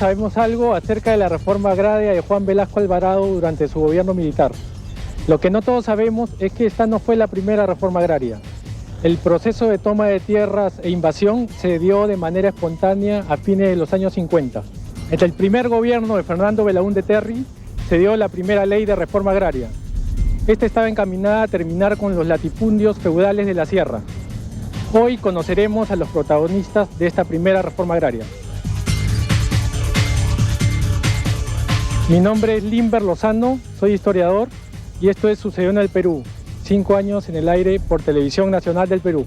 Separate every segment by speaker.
Speaker 1: sabemos algo acerca de la reforma agraria de Juan Velasco Alvarado durante su gobierno militar. Lo que no todos sabemos es que esta no fue la primera reforma agraria. El proceso de toma de tierras e invasión se dio de manera espontánea a fines de los años 50. Entre el primer gobierno de Fernando Belaúnde Terry se dio la primera ley de reforma agraria. Esta estaba encaminada a terminar con los latifundios feudales de la sierra. Hoy conoceremos a los protagonistas de esta primera reforma agraria. Mi nombre es Limber Lozano, soy historiador y esto es Sucedió en el Perú, 5 años en el aire por Televisión Nacional del Perú.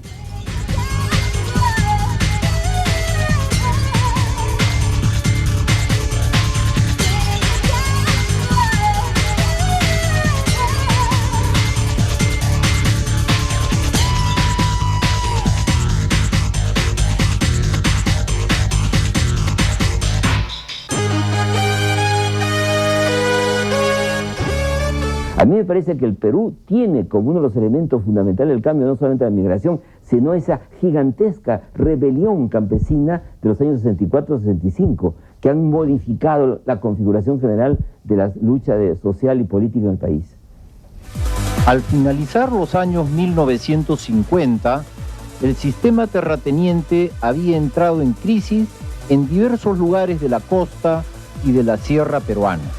Speaker 2: A mí me parece que el Perú tiene como uno de los elementos fundamentales del cambio, no solamente la migración, sino esa gigantesca rebelión campesina de los años 64-65, que han modificado la configuración general de la lucha social y política en el país.
Speaker 3: Al finalizar los años 1950, el sistema terrateniente había entrado en crisis en diversos lugares de la costa y de la sierra peruanas.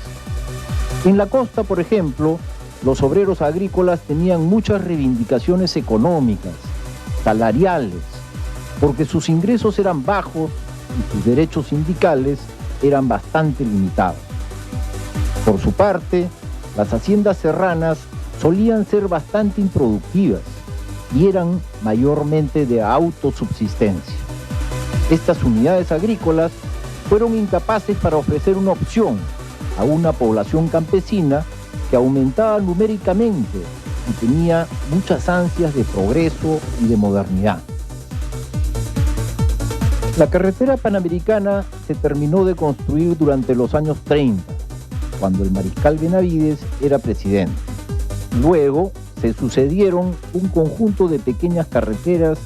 Speaker 3: En la costa, por ejemplo, los obreros agrícolas tenían muchas reivindicaciones económicas, salariales, porque sus ingresos eran bajos y sus derechos sindicales eran bastante limitados. Por su parte, las haciendas serranas solían ser bastante improductivas y eran mayormente de autosubsistencia. Estas unidades agrícolas fueron incapaces para ofrecer una opción a una población campesina que aumentaba numéricamente y tenía muchas ansias de progreso y de modernidad. La carretera panamericana se terminó de construir durante los años 30, cuando el mariscal Benavides era presidente. Luego se sucedieron un conjunto de pequeñas carreteras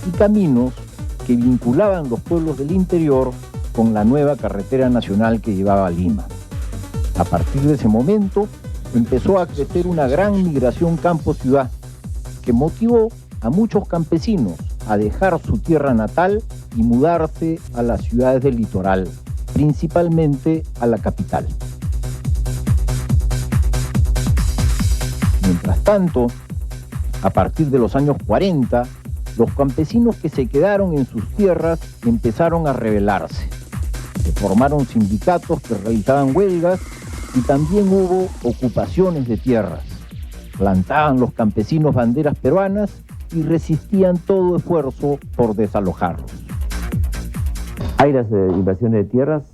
Speaker 3: y caminos que vinculaban los pueblos del interior con la nueva carretera nacional que llevaba a Lima. A partir de ese momento empezó a crecer una gran migración campo-ciudad que motivó a muchos campesinos a dejar su tierra natal y mudarse a las ciudades del litoral, principalmente a la capital. Mientras tanto, a partir de los años 40, los campesinos que se quedaron en sus tierras empezaron a rebelarse. Se formaron sindicatos que realizaban huelgas y también hubo ocupaciones de tierras. Plantaban los campesinos banderas peruanas y resistían todo esfuerzo por desalojarlos.
Speaker 2: Hay las invasiones de tierras,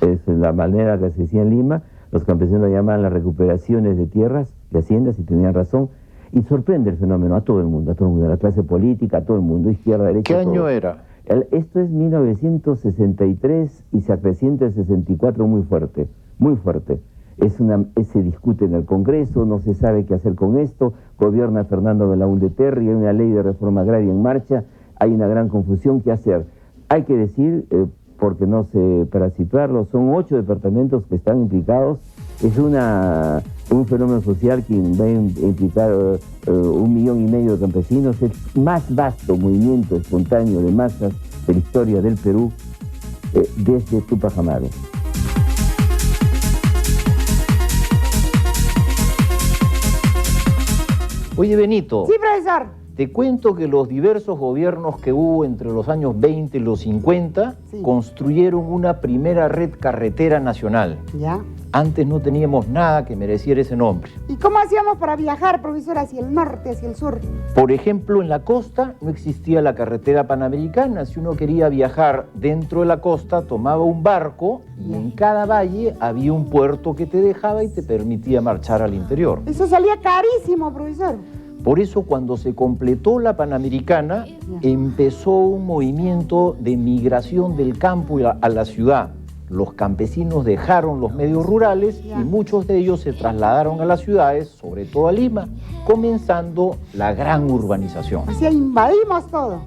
Speaker 2: es la manera que se decía en Lima, los campesinos llaman las recuperaciones de tierras, de haciendas, y tenían razón, y sorprende el fenómeno a todo el mundo, a la clase política, a todo el mundo, izquierda, derecha.
Speaker 3: ¿Qué año
Speaker 2: todo.
Speaker 3: era?
Speaker 2: Esto es 1963 y se acrecienta el 64 muy fuerte, muy fuerte. Se discute en el Congreso, no se sabe qué hacer con esto, gobierna Fernando Belaúnde Terry, hay una ley de reforma agraria en marcha, hay una gran confusión, ¿qué hacer? Hay que decir, porque para situarlo, son 8 departamentos que están implicados, es un fenómeno social que va a implicar 1,5 millones de campesinos, es el más vasto movimiento espontáneo de masas de la historia del Perú desde Tupac Amaru.
Speaker 3: Oye, Benito.
Speaker 4: Sí, profesor.
Speaker 3: Te cuento que los diversos gobiernos que hubo entre los años 20 y los 50 construyeron una primera red carretera nacional.
Speaker 4: ¿Ya?
Speaker 3: Antes no teníamos nada que mereciera ese nombre.
Speaker 4: ¿Y cómo hacíamos para viajar, profesor, hacia el norte, hacia el sur?
Speaker 3: Por ejemplo, en la costa no existía la carretera panamericana. Si uno quería viajar dentro de la costa, tomaba un barco y en cada valle había un puerto que te dejaba y te permitía marchar al interior.
Speaker 4: Eso salía carísimo, profesor.
Speaker 3: Por eso, cuando se completó la Panamericana, empezó un movimiento de migración del campo a la ciudad. Los campesinos dejaron los medios rurales y muchos de ellos se trasladaron a las ciudades, sobre todo a Lima, comenzando la gran urbanización.
Speaker 4: Así invadimos todo.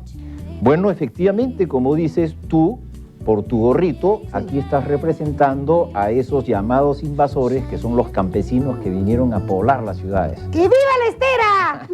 Speaker 3: Bueno, efectivamente, como dices tú, por tu gorrito, aquí estás representando a esos llamados invasores que son los campesinos que vinieron a poblar las ciudades.
Speaker 4: ¡Que viva la estera!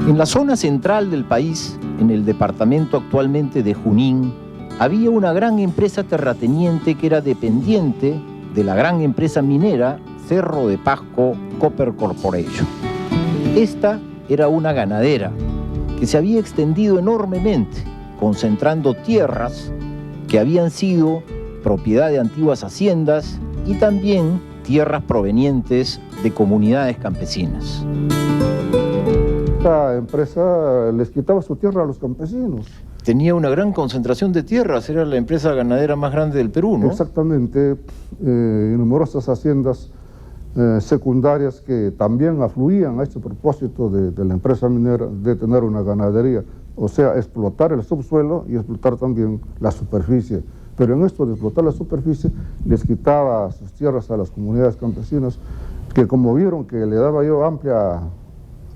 Speaker 3: En la zona central del país, en el departamento actualmente de Junín, había una gran empresa terrateniente que era dependiente de la gran empresa minera Cerro de Pasco Copper Corporation. Esta era una ganadera que se había extendido enormemente, concentrando tierras que habían sido propiedad de antiguas haciendas y también tierras provenientes de comunidades campesinas.
Speaker 5: Esta empresa les quitaba su tierra a los campesinos.
Speaker 3: Tenía una gran concentración de tierras, era la empresa ganadera más grande del Perú, ¿no?
Speaker 5: Exactamente, numerosas haciendas secundarias que también afluían a este propósito de la empresa minera de tener una ganadería, o sea, explotar el subsuelo y explotar también la superficie. Pero en esto de explotar la superficie les quitaba sus tierras a las comunidades campesinas que, como vieron que le daba yo amplia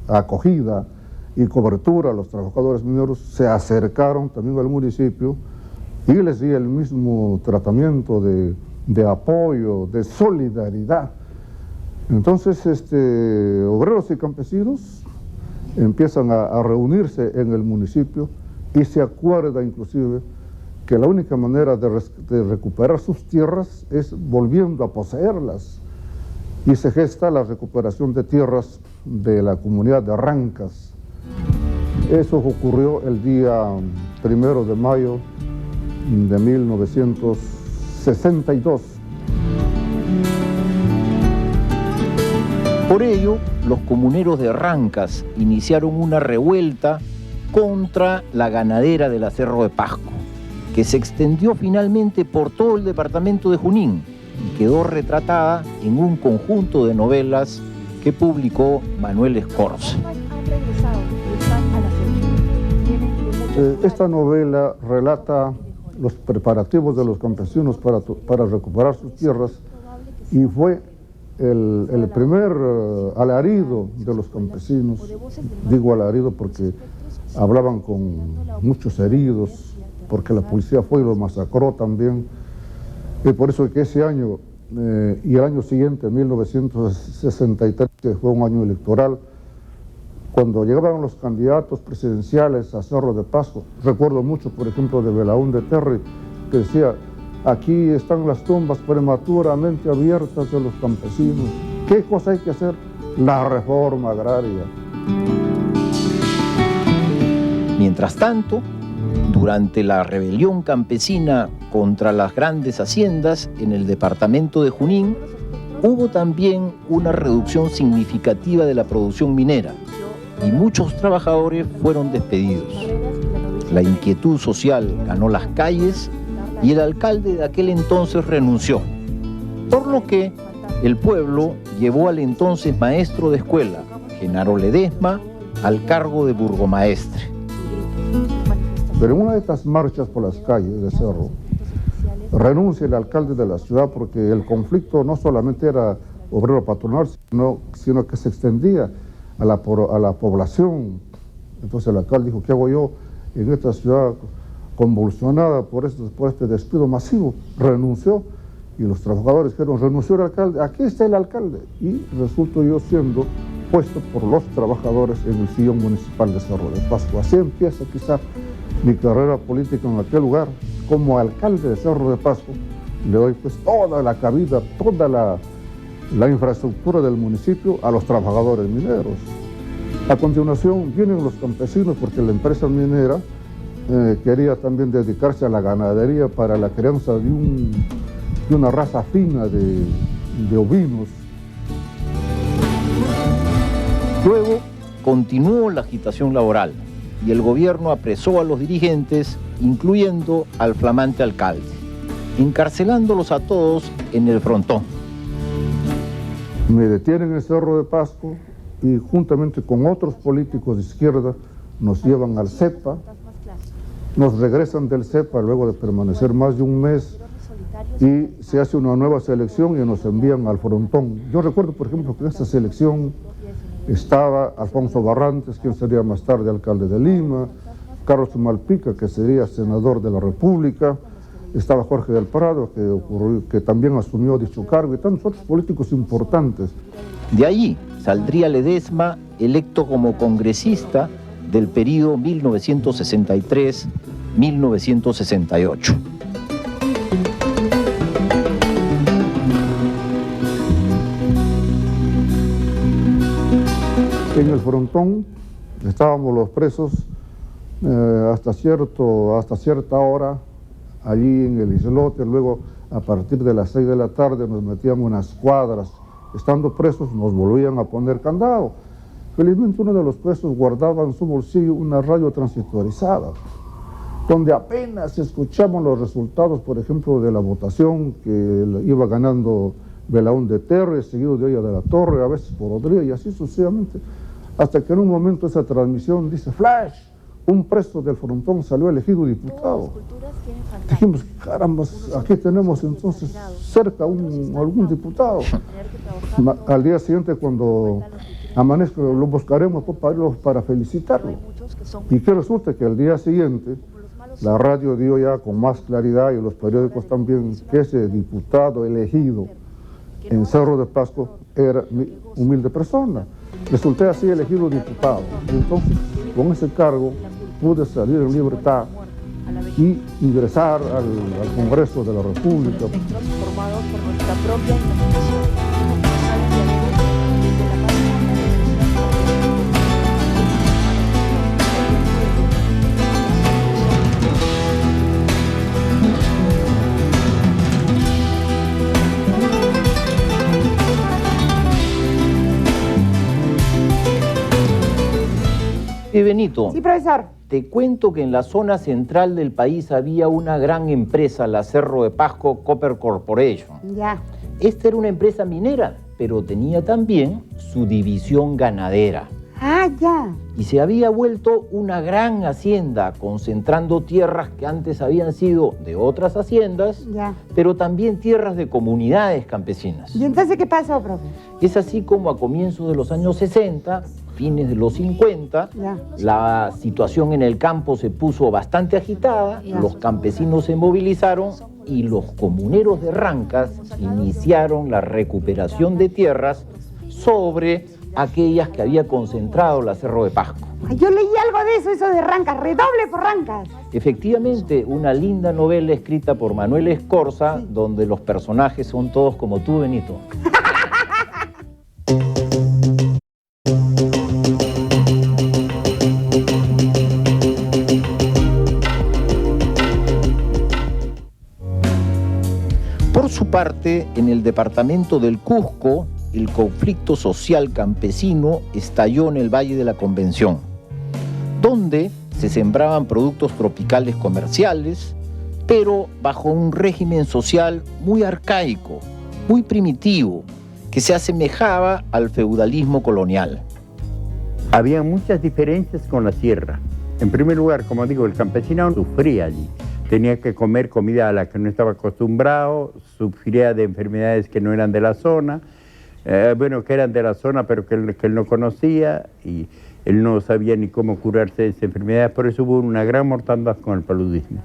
Speaker 5: acogida y cobertura a los trabajadores mineros, se acercaron también al municipio y les di el mismo tratamiento de apoyo, de solidaridad. Entonces, obreros y campesinos empiezan a reunirse en el municipio y se acuerda inclusive que la única manera de recuperar sus tierras es volviendo a poseerlas. Y se gesta la recuperación de tierras de la comunidad de Rancas. Eso ocurrió el día 1 de mayo de 1962.
Speaker 3: Por ello, los comuneros de Rancas iniciaron una revuelta contra la ganadera de la Cerro de Pasco, que se extendió finalmente por todo el departamento de Junín y quedó retratada en un conjunto de novelas que publicó Manuel Escorza.
Speaker 5: Esta novela relata los preparativos de los campesinos para recuperar sus tierras y fue el primer alarido de los campesinos. Digo alarido porque hablaban con muchos heridos, porque la policía fue y los masacró también. Y por eso que ese año y el año siguiente, 1963, que fue un año electoral, cuando llegaban los candidatos presidenciales a Cerro de Pasco, recuerdo mucho, por ejemplo, de Belaúnde Terry, que decía: aquí están las tumbas prematuramente abiertas de los campesinos. ¿Qué cosa hay que hacer? La reforma agraria.
Speaker 3: Mientras tanto, durante la rebelión campesina contra las grandes haciendas en el departamento de Junín, hubo también una reducción significativa de la producción minera y muchos trabajadores fueron despedidos. La inquietud social ganó las calles y el alcalde de aquel entonces renunció, por lo que el pueblo llevó al entonces maestro de escuela, Genaro Ledesma, al cargo de burgomaestre.
Speaker 5: Pero en una de estas marchas por las calles de Cerro, renuncia el alcalde de la ciudad porque el conflicto no solamente era obrero patronal, sino que se extendía a la población. Entonces el alcalde dijo: ¿qué hago yo en esta ciudad convulsionada por este despido masivo? Renunció y los trabajadores dijeron: renunció el alcalde, aquí está el alcalde. Y resulto yo siendo puesto por los trabajadores en el sillón municipal de Cerro de Pasco. Así empieza quizá mi carrera política en aquel lugar. Como alcalde de Cerro de Pasco le doy pues toda la cabida, toda la infraestructura del municipio a los trabajadores mineros. A continuación vienen los campesinos porque la empresa minera quería también dedicarse a la ganadería para la crianza de una raza fina de ovinos.
Speaker 3: Luego continuó la agitación laboral y el gobierno apresó a los dirigentes, incluyendo al flamante alcalde, encarcelándolos a todos en el frontón.
Speaker 5: Me detienen en el Cerro de Pasco y juntamente con otros políticos de izquierda nos llevan al CEPA, nos regresan del CEPA luego de permanecer más de un mes y se hace una nueva selección y nos envían al frontón. Yo recuerdo, por ejemplo, que en esta selección estaba Alfonso Barrantes, quien sería más tarde alcalde de Lima, Carlos Malpica, que sería senador de la República, estaba Jorge del Prado, que también asumió dicho cargo, y tantos otros políticos importantes.
Speaker 3: De allí saldría Ledesma, electo como congresista del periodo 1963-1968.
Speaker 5: En el frontón estábamos los presos hasta cierta hora allí en el islote. Luego, a partir de las 6 de la tarde nos metían unas cuadras. Estando presos nos volvían a poner candado. Felizmente uno de los presos guardaba en su bolsillo una radio transistorizada, donde apenas escuchaban los resultados, por ejemplo, de la votación, que iba ganando Belaún de Terre, seguido de ella de la Torre, a veces por Odría, y así sucesivamente, hasta que en un momento esa transmisión dice flash, un preso del frontón salió elegido diputado. Dijimos, caramba, aquí tenemos entonces cerca algún diputado. Al día siguiente, cuando amanezca, lo buscaremos para felicitarlo. Y que resulta que al día siguiente la radio dio ya con más claridad, y los periódicos también, que ese diputado elegido en Cerro de Pasco era mi humilde persona. Resulté así elegido diputado. Y entonces, con ese cargo, pude salir en libertad y ingresar al Congreso de la República.
Speaker 3: Benito.
Speaker 4: Sí, profesor.
Speaker 3: Te cuento que en la zona central del país había una gran empresa, la Cerro de Pasco Copper Corporation.
Speaker 4: Ya.
Speaker 3: Esta era una empresa minera, pero tenía también su división ganadera.
Speaker 4: Ah, ya.
Speaker 3: Y se había vuelto una gran hacienda, concentrando tierras que antes habían sido de otras haciendas,
Speaker 4: Ya.
Speaker 3: pero también tierras de comunidades campesinas.
Speaker 4: ¿Y entonces qué pasó, profe?
Speaker 3: Es así como a comienzos de los años 60, fines de los 50,
Speaker 4: Ya.
Speaker 3: la situación en el campo se puso bastante agitada,
Speaker 4: Ya.
Speaker 3: los campesinos se movilizaron y los comuneros de Rancas iniciaron la recuperación de tierras sobre aquellas que había concentrado la Cerro de Pasco.
Speaker 4: Ay, yo leí algo de eso de Rancas, redoble por Rancas.
Speaker 3: Efectivamente, una linda novela escrita por Manuel Escorza,
Speaker 4: Sí.
Speaker 3: donde los personajes son todos como tú, Benito. Por su parte, en el departamento del Cusco, el conflicto social campesino estalló en el Valle de la Convención, donde se sembraban productos tropicales comerciales, pero bajo un régimen social muy arcaico, muy primitivo, que se asemejaba al feudalismo colonial.
Speaker 6: Había muchas diferencias con la sierra. En primer lugar, como digo, el campesinado sufría allí. Tenía que comer comida a la que no estaba acostumbrado, sufría de enfermedades que no eran de la zona, que eran de la zona pero que él no conocía, y él no sabía ni cómo curarse de esa enfermedad. Por eso hubo una gran mortandad con el paludismo.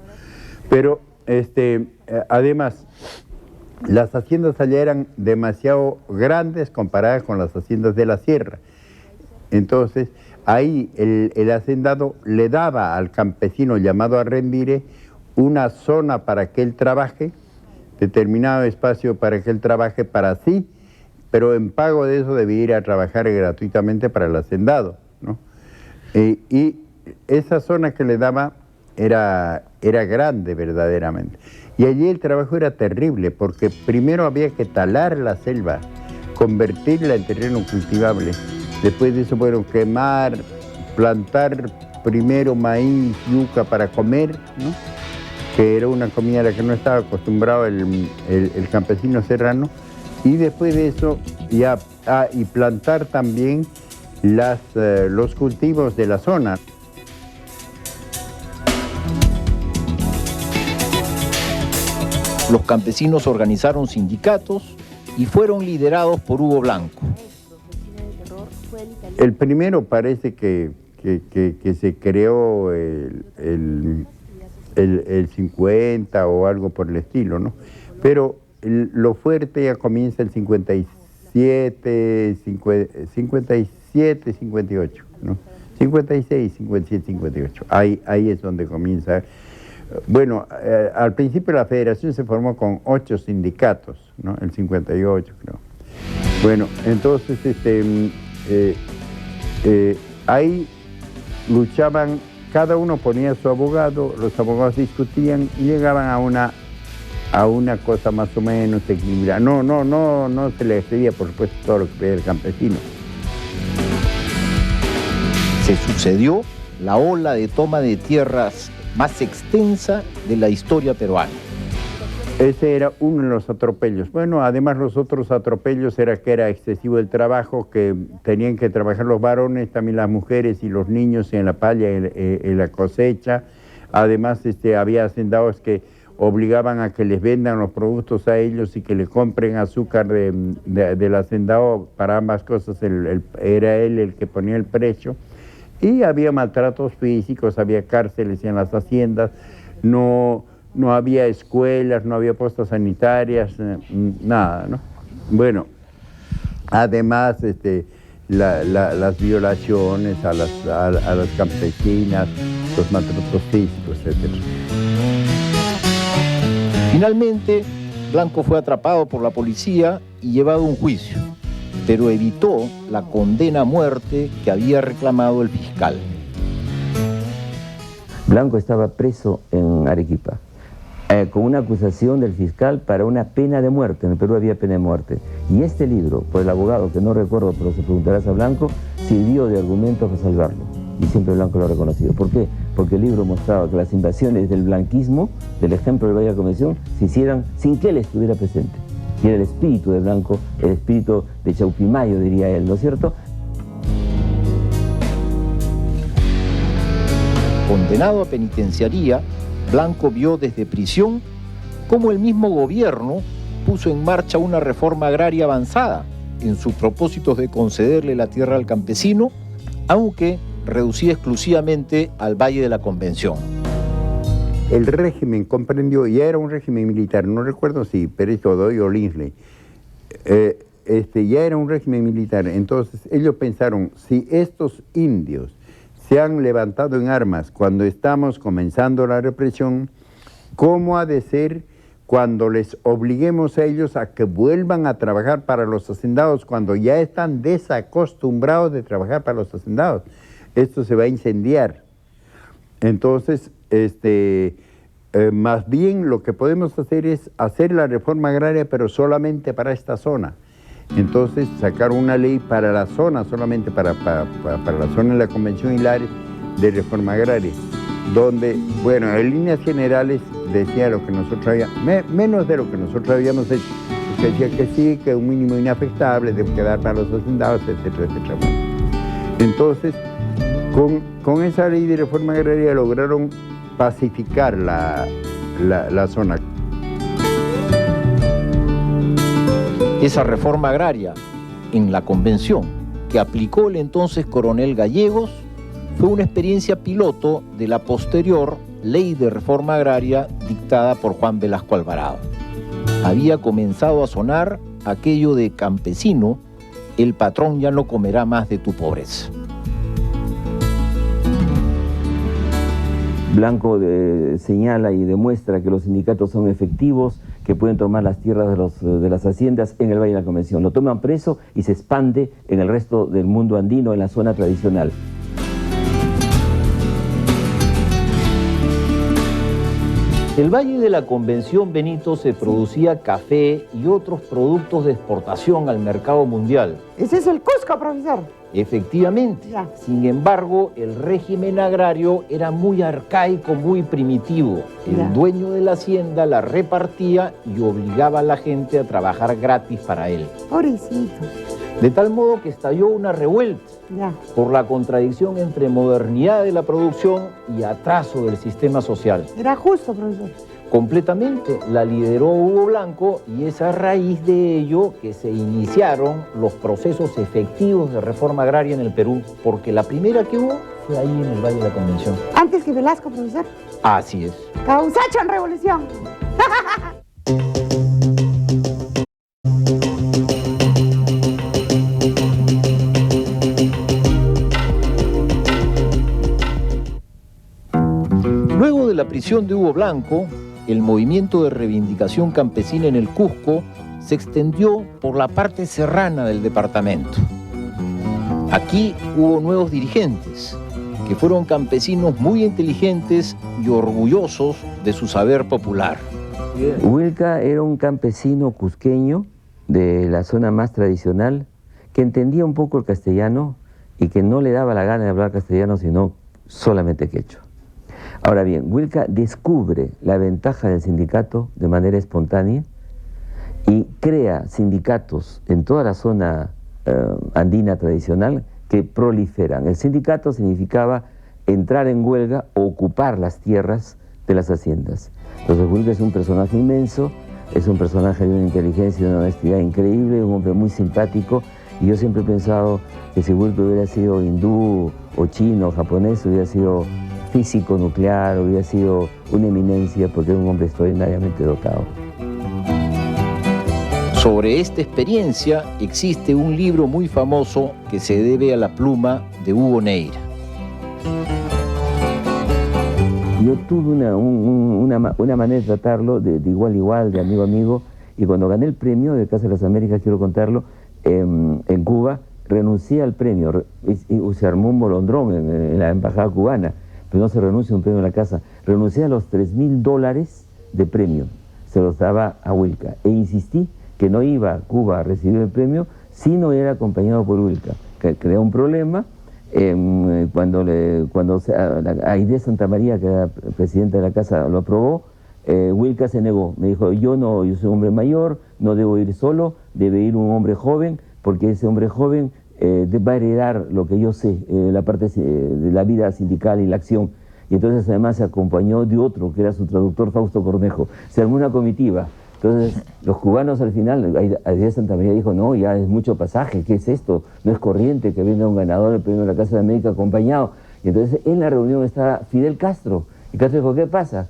Speaker 6: Pero además, las haciendas allá eran demasiado grandes comparadas con las haciendas de la sierra. Entonces, ahí el hacendado le daba al campesino llamado arrendire una zona para que él trabaje, determinado espacio para que él trabaje para sí, pero en pago de eso debía ir a trabajar gratuitamente para el hacendado, ¿no? Y esa zona que le daba era grande verdaderamente. Y allí el trabajo era terrible, porque primero había que talar la selva, convertirla en terreno cultivable. Después de eso, quemar, plantar primero maíz, yuca para comer, ¿no? Que era una comida a la que no estaba acostumbrado el campesino serrano. Y después de eso, y plantar también los cultivos de la zona.
Speaker 3: Los campesinos organizaron sindicatos y fueron liderados por Hugo Blanco.
Speaker 6: El primero parece que se creó el 50 o algo por el estilo, ¿no? Pero lo fuerte ya comienza el 57, 58, ¿no? 56, 57, 58. Ahí es donde comienza. Bueno, al principio la federación se formó con 8 sindicatos, ¿no? El 58, creo. Bueno, entonces ahí luchaban, cada uno ponía a su abogado, los abogados discutían y llegaban a una cosa más o menos equilibrada. No se le excedía, por supuesto, todo lo que pedía el campesino.
Speaker 3: Se sucedió la ola de toma de tierras más extensa de la historia peruana.
Speaker 6: Ese era uno de los atropellos. Bueno, además los otros atropellos era que era excesivo el trabajo, que tenían que trabajar los varones, también las mujeres y los niños en la palla, en la cosecha. Además había hacendados que obligaban a que les vendan los productos a ellos y que le compren azúcar del hacendado para ambas cosas. Era él el que ponía el precio. Y había maltratos físicos, había cárceles en las haciendas, no había escuelas, no había postas sanitarias, nada, ¿no? Bueno, además las violaciones a las campesinas, los maltratos físicos, etc.
Speaker 3: Finalmente, Blanco fue atrapado por la policía y llevado a un juicio, pero evitó la condena a muerte que había reclamado el fiscal.
Speaker 2: Blanco estaba preso en Arequipa, con una acusación del fiscal para una pena de muerte. En el Perú había pena de muerte. Y este libro, por el abogado, que no recuerdo, pero se preguntarás a Blanco, sirvió de argumento para salvarlo. Y siempre Blanco lo ha reconocido. ¿Por qué? Porque el libro mostraba que las invasiones del blanquismo, del ejemplo del Valle de la Convención, se hicieran sin que él estuviera presente. Y era el espíritu de Blanco, el espíritu de Chaupimayo, diría él, ¿no es cierto?
Speaker 3: Condenado a penitenciaría, Blanco vio desde prisión cómo el mismo gobierno puso en marcha una reforma agraria avanzada en sus propósitos de concederle la tierra al campesino, aunque reducida exclusivamente al Valle de la Convención.
Speaker 6: El régimen comprendió, ya era un régimen militar, no recuerdo si Pérez Godoy o Lindley, ya era un régimen militar. Entonces ellos pensaron, si estos indios se han levantado en armas cuando estamos comenzando la represión, ¿cómo ha de ser cuando les obliguemos a ellos a que vuelvan a trabajar para los hacendados cuando ya están desacostumbrados de trabajar para los hacendados? Esto se va a incendiar. Entonces, más bien lo que podemos hacer es hacer la reforma agraria, pero solamente para esta zona. Entonces, sacar una ley para la zona, solamente para la zona de la Convención Hilares de reforma agraria, donde, bueno, en líneas generales decía lo que nosotros habíamos, menos de lo que nosotros habíamos hecho, porque decía que sí, que un mínimo inafectable debe quedar para los hacendados, etcétera, etcétera. Entonces, con esa ley de reforma agraria lograron pacificar la zona.
Speaker 3: Esa reforma agraria en la Convención que aplicó el entonces coronel Gallegos fue una experiencia piloto de la posterior Ley de Reforma Agraria dictada por Juan Velasco Alvarado. Había comenzado a sonar aquello de campesino, el patrón ya no comerá más de tu pobreza.
Speaker 2: Blanco señala y demuestra que los sindicatos son efectivos, que pueden tomar las tierras de las haciendas en el Valle de la Convención. Lo toman preso y se expande en el resto del mundo andino, en la zona tradicional.
Speaker 3: En el Valle de la Convención, Benito, se producía café y otros productos de exportación al mercado mundial.
Speaker 4: Ese es el Cusco, profesor.
Speaker 3: Efectivamente.
Speaker 4: Ya.
Speaker 3: Sin embargo, el régimen agrario era muy arcaico, muy primitivo. El dueño de la hacienda la repartía y obligaba a la gente a trabajar gratis para él.
Speaker 4: Pobrecito.
Speaker 3: De tal modo que estalló una revuelta por la contradicción entre modernidad de la producción y atraso del sistema social.
Speaker 4: Era justo, profesor.
Speaker 3: completamente la lideró Hugo Blanco y es a raíz de ello que se iniciaron los procesos efectivos de reforma agraria en el Perú, porque la primera que hubo fue ahí en el Valle de la Convención.
Speaker 4: Antes que Velasco, profesor.
Speaker 3: Así es.
Speaker 4: Causacho en revolución.
Speaker 3: Luego de la prisión de Hugo Blanco, el movimiento de reivindicación campesina en el Cusco se extendió por la parte serrana del departamento. Aquí hubo nuevos dirigentes, que fueron campesinos muy inteligentes y orgullosos de su saber popular.
Speaker 2: Huilca era un campesino cusqueño de la zona más tradicional, que entendía un poco el castellano y que no le daba la gana de hablar castellano, sino solamente quechua. Ahora bien, Huilca descubre la ventaja del sindicato de manera espontánea y crea sindicatos en toda la zona andina tradicional que proliferan. El sindicato significaba entrar en huelga o ocupar las tierras de las haciendas. Entonces Huilca es un personaje inmenso, es un personaje de una inteligencia y de una honestidad increíble, un hombre muy simpático, y yo siempre he pensado que si Huilca hubiera sido hindú o chino o japonés, hubiera sido físico nuclear, hubiera sido una eminencia porque era un hombre extraordinariamente dotado.
Speaker 3: Sobre esta experiencia existe un libro muy famoso que se debe a la pluma de Hugo Neira.
Speaker 2: Yo tuve una manera de tratarlo de igual a igual, de amigo a amigo, y cuando gané el premio de Casa de las Américas, quiero contarlo, en Cuba, renuncié al premio, y se armó un bolondrón en la embajada cubana, pero no se renuncia a un premio en la casa. Renuncié a los $3.000 de premio, se los daba a Huilca, e insistí que no iba a Cuba a recibir el premio si no era acompañado por Huilca, que creó un problema. Cuando Aide Santa María, que era presidenta de la casa, lo aprobó, Huilca se negó. Me dijo, yo soy hombre mayor, no debo ir solo, debe ir un hombre joven, porque ese hombre joven va a heredar lo que yo sé, la parte de la vida sindical y la acción. Y entonces además se acompañó de otro, que era su traductor, Fausto Cornejo. Se armó una comitiva. Entonces, los cubanos al final, Aide Santa María dijo, no, ya es mucho pasaje, ¿qué es esto? No es corriente que venga un ganador del premio de la Casa de América acompañado. Y entonces en la reunión estaba Fidel Castro. Y Castro dijo, ¿qué pasa?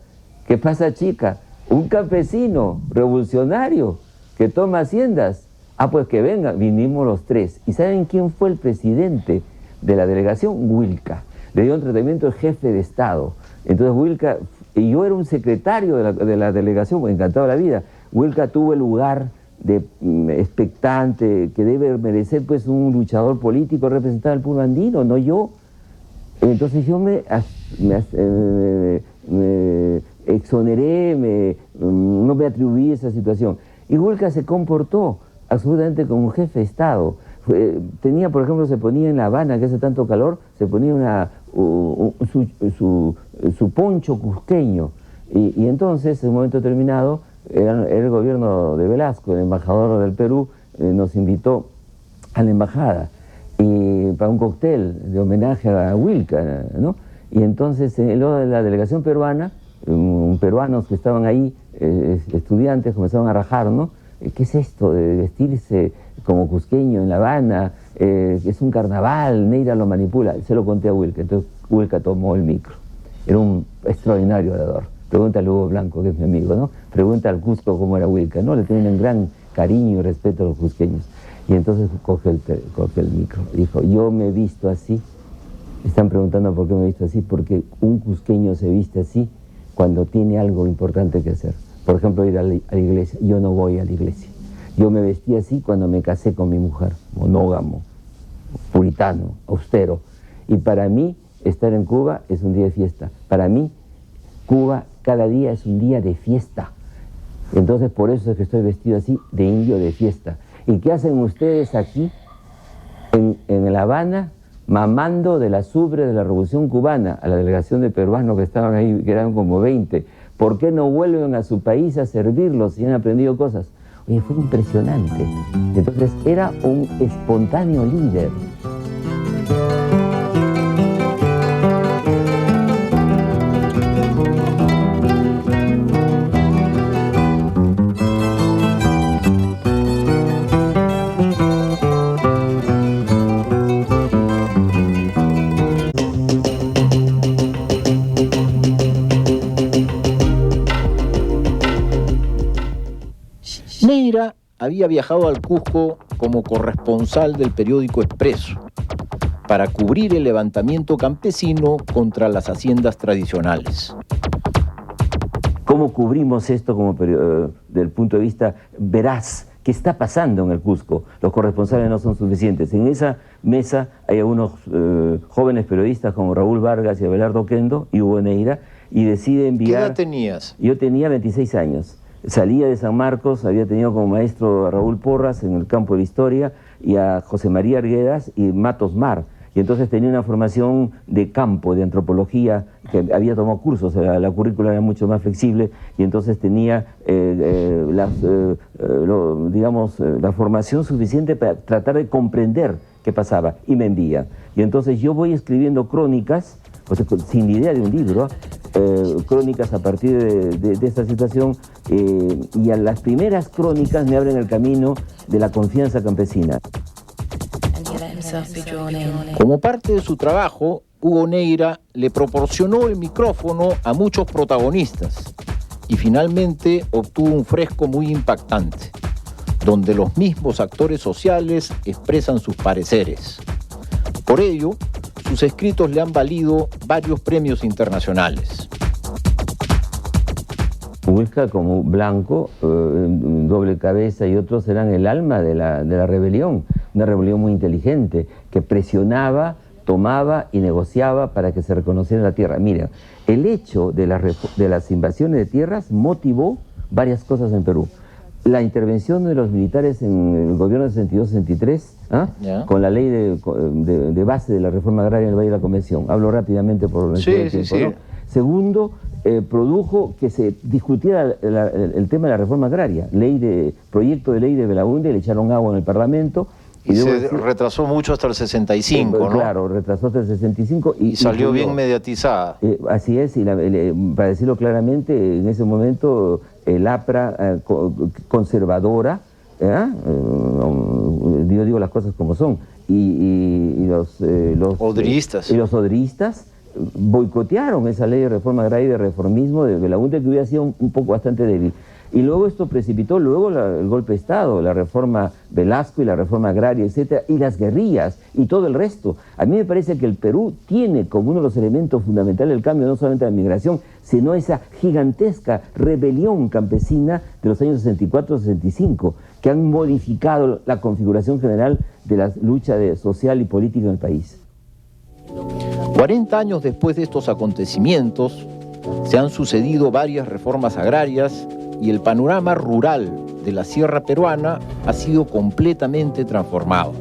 Speaker 2: ¿Qué pasa, chica? Un campesino revolucionario que toma haciendas. Ah, pues que venga. Vinimos los tres. ¿Y saben quién fue el presidente de la delegación? Huilca. Le dio un tratamiento de jefe de Estado. Entonces Huilca, y yo era un secretario de la delegación, encantado de la vida. Huilca tuvo el lugar de expectante que debe merecer pues un luchador político, representar al pueblo andino, no yo. Entonces yo me exoneré, no me atribuí esa situación. Y Huilca se comportó absolutamente como un jefe de Estado. Tenía, por ejemplo, se ponía en La Habana, que hace tanto calor, se ponía su poncho cusqueño. Y entonces, en un momento determinado, era el gobierno de Velasco, el embajador del Perú, nos invitó a la embajada y para un cóctel de homenaje a Huilca, ¿no? Y entonces, en lo de la delegación peruana, peruanos que estaban ahí, estudiantes, comenzaron a rajar, ¿no? ¿Qué es esto de vestirse como cusqueño en La Habana? Es un carnaval, Neira lo manipula. Se lo conté a Huilca, entonces Huilca tomó el micro. Era un extraordinario orador. Pregúntale a Hugo Blanco, que es mi amigo, ¿no? Pregunta al Cusco cómo era Huilca, ¿no? Le tienen gran cariño y respeto a los cusqueños. Y entonces coge el micro. Dijo, yo me he visto así. Están preguntando por qué me he visto así, porque un cusqueño se viste así cuando tiene algo importante que hacer. Por ejemplo, ir a la iglesia. Yo no voy a la iglesia. Yo me vestí así cuando me casé con mi mujer, monógamo, puritano, austero. Y para mí, estar en Cuba es un día de fiesta. Para mí, Cuba cada día es un día de fiesta. Entonces, por eso es que estoy vestido así, de indio de fiesta. ¿Y qué hacen ustedes aquí, en La Habana, mamando de la sube de la Revolución Cubana, a la delegación de peruanos que estaban ahí, que eran como 20? ¿Por qué no vuelven a su país a servirlos si han aprendido cosas? Oye, fue impresionante. Entonces, era un espontáneo líder.
Speaker 3: Neira había viajado al Cusco como corresponsal del periódico Expreso para cubrir el levantamiento campesino contra las haciendas tradicionales.
Speaker 2: ¿Cómo cubrimos esto del punto de vista veraz? ¿Qué está pasando en el Cusco? Los corresponsales no son suficientes. En esa mesa hay unos jóvenes periodistas como Raúl Vargas y Abelardo Oquendo y Hugo Neira, y decide enviar...
Speaker 3: ¿Qué edad tenías?
Speaker 2: Yo tenía 26 años. Salía de San Marcos, había tenido como maestro a Raúl Porras en el campo de la historia y a José María Arguedas y Matos Mar. Y entonces tenía una formación de campo, de antropología, que había tomado cursos, la currícula era mucho más flexible, y entonces tenía la formación suficiente para tratar de comprender qué pasaba, y me envía. Y entonces yo voy escribiendo crónicas, o sea, sin idea de un libro, crónicas a partir de esta situación, y a las primeras crónicas me abren el camino de la confianza campesina.
Speaker 3: Como parte de su trabajo, Hugo Neira le proporcionó el micrófono a muchos protagonistas y finalmente obtuvo un fresco muy impactante, donde los mismos actores sociales expresan sus pareceres. Por ello, sus escritos le han valido varios premios internacionales.
Speaker 2: Huilca como Blanco, Doble Cabeza y otros eran el alma de la rebelión, una rebelión muy inteligente que presionaba, tomaba y negociaba para que se reconociera la tierra. Mira, el hecho de las invasiones de tierras motivó varias cosas en Perú. La intervención de los militares en el gobierno de 62-63, con la ley de base de la reforma agraria en el Valle de la Convención. Hablo rápidamente por el tiempo, ¿no? Segundo, produjo que se discutiera el tema de la reforma agraria. Proyecto de ley de Belaúnde, le echaron agua en el Parlamento.
Speaker 3: Y se retrasó mucho hasta el 65, ¿no?
Speaker 2: Claro, retrasó hasta el 65. Y
Speaker 3: salió bien mediatizada.
Speaker 2: Así es, y para decirlo claramente, en ese momento el APRA conservadora, yo digo las cosas como son, y los
Speaker 3: odristas.
Speaker 2: Y los odristas boicotearon esa ley de reforma agraria y de reformismo de Belaúnde, que hubiera sido un poco bastante débil. Y luego esto precipitó el golpe de Estado, la reforma Velasco y la reforma agraria, etcétera, y las guerrillas y todo el resto. A mí me parece que el Perú tiene como uno de los elementos fundamentales del cambio no solamente la migración, sino esa gigantesca rebelión campesina de los años 64-65, que han modificado la configuración general de la lucha social y política en el país.
Speaker 3: 40 años después de estos acontecimientos, se han sucedido varias reformas agrarias y el panorama rural de la sierra peruana ha sido completamente transformado.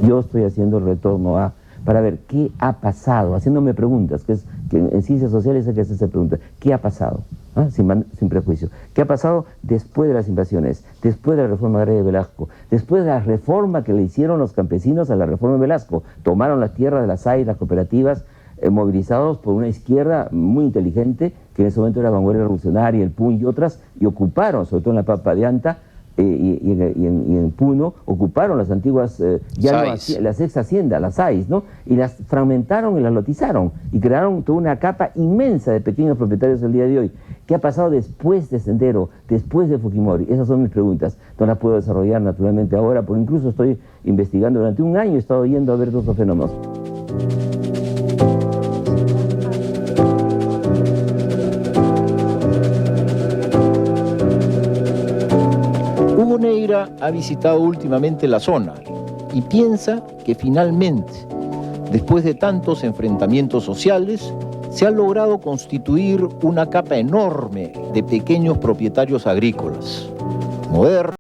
Speaker 2: Yo estoy haciendo el retorno para ver qué ha pasado, haciéndome preguntas, que en ciencias sociales hay que hacerse preguntas. ¿Qué ha pasado? Sin prejuicio. ¿Qué ha pasado después de las invasiones, después de la reforma agraria de Velasco, después de la reforma que le hicieron los campesinos a la reforma de Velasco? Tomaron las tierras de las SAI, las cooperativas, movilizados por una izquierda muy inteligente, que en ese momento era Vanguardia Revolucionaria, el PUN y otras, y ocuparon, sobre todo en la Pampa de Anta y en Puno, ocuparon las antiguas, las ex haciendas, las SAIs, ¿no? Y las fragmentaron y las lotizaron, y crearon toda una capa inmensa de pequeños propietarios el día de hoy. ¿Qué ha pasado después de Sendero, después de Fujimori? Esas son mis preguntas. No las puedo desarrollar naturalmente ahora, porque incluso estoy investigando durante un año, he estado yendo a ver todos los fenómenos.
Speaker 3: Hugo Neira ha visitado últimamente la zona y piensa que finalmente, después de tantos enfrentamientos sociales, se ha logrado constituir una capa enorme de pequeños propietarios agrícolas, modernos,